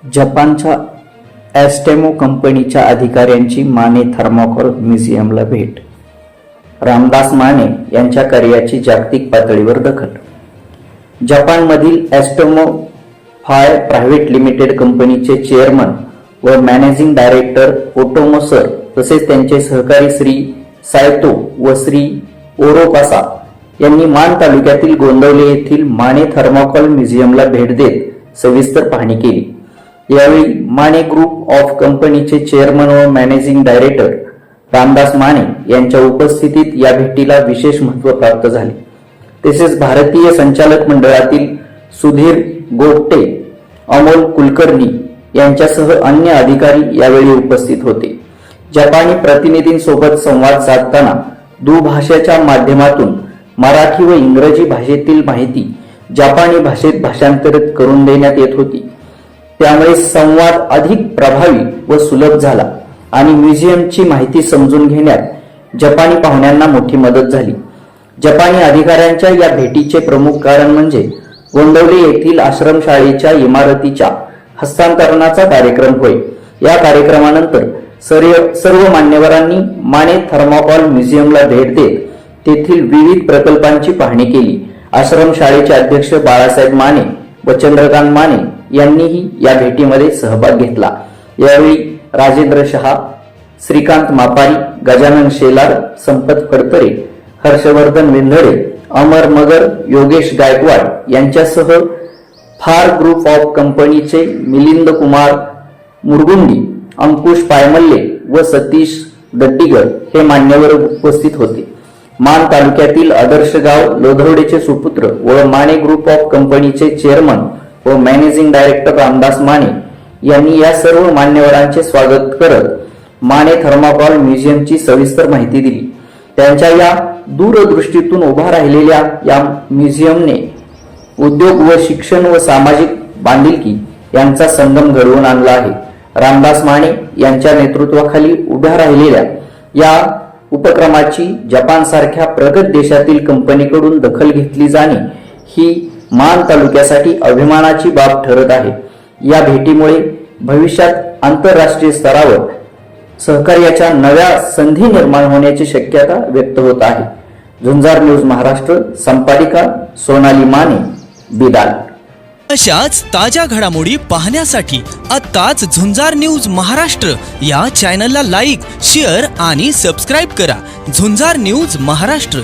जपानच्या ॲस्टेमो कंपनीच्या अधिकाऱ्यांची माने थर्माकोल म्युझियमला भेट. रामदास माने यांच्या कार्याची जागतिक पातळीवर दखल. जपानमधील ॲस्टेमो फाय प्रायव्हेट लिमिटेड कंपनीचे चेअरमन व मॅनेजिंग डायरेक्टर ओटोमो सर तसेच त्यांचे सहकारी श्री सायतो व श्री ओरोकासा यांनी मान तालुक्यातील गोंदवले येथील माने थर्माकोल म्युझियमला भेट देत सविस्तर पाहणी केली. यावेळी माने ग्रुप ऑफ कंपनीचे चेअरमन व मॅनेजिंग डायरेक्टर रामदास माने यांच्या उपस्थितीत या भेटीला विशेष महत्त्व प्राप्त झाले. तसेच भारतीय संचालक मंडळातील सुधीर गोगटे, अमोल कुलकर्णी यांच्यासह अन्य अधिकारी यावेळी उपस्थित होते. जपानी प्रतिनिधींसोबत संवाद साधताना दुभाषेच्या माध्यमातून मराठी व इंग्रजी भाषेतील माहिती जपानी भाषेत भाषांतरित करून देण्यात येत होती. त्यामुळे संवाद अधिक प्रभावी व सुलभ झाला आणि म्युझियमची माहिती समजून घेण्यात जपानी पाहुण्यांना मोठी मदत झाली. जपानी अधिकाऱ्यांच्या या भेटीचे प्रमुख कारण म्हणजे गोंदवले येथील आश्रमशाळेच्या इमारतीच्या हस्तांतरणाचा कार्यक्रम होय. या कार्यक्रमानंतर सर्व मान्यवरांनी माने थर्माकोल म्युझियमला भेट देत तेथील विविध प्रकल्पांची पाहणी केली. आश्रमशाळेचे अध्यक्ष बाळासाहेब माने व चंद्रकांत माने यांनीही या भेटीमध्ये सहभाग घेतला. यावेळी राजेंद्र शहा, श्रीकांत मापारी, गजानन शेलार, संपत फडतरे, हर्षवर्धन वेंधळे, अमर मगर, योगेश गायकवाड यांच्यासह फार ग्रुप ऑफ कंपनीचे मिलिंद कुमार मुरगुंडी, अंकुश पायमल्ले व सतीश दड्डीगर हे मान्यवर उपस्थित होते. मान तालुक्यातील आदर्श गाव लोधवडेचे सुपुत्र व माने ग्रुप ऑफ कंपनीचे चेअरमन व मॅनेजिंग डायरेक्टर रामदास माने यांनी या सर्व मान्यवरांचे स्वागत करत माने थर्माकोल म्युझियमची सविस्तर माहिती दिली. त्यांच्या या दूरदृष्टीतून उभा राहिलेल्या या म्युझियमने उद्योग व शिक्षण व सामाजिक बांधिलकी यांचा संगम घडवून आणला आहे. रामदास माने यांच्या नेतृत्वाखाली उभ्या राहिलेल्या या उपक्रमाची जपानसारख्या प्रगत देशातील कंपनीकडून दखल घेतली जाणे ही मान तालुक्यासाठी अभिमानाची बाब ठरत आहे. या भेटीमुळे भविष्यात आंतरराष्ट्रीय स्तरावर सहकार्याच्या नव्या संधी निर्माण होण्याची शक्यता व्यक्त होत आहे. झुंजार न्यूज महाराष्ट्र, संपादिका सोनाली माने, बिदाल. अशाच ताज्या घडामोडी पाहण्यासाठी आत्ताच झुंजार न्यूज महाराष्ट्र या चॅनलला लाईक, शेअर आणि सबस्क्राईब करा. झुंजार न्यूज महाराष्ट्र.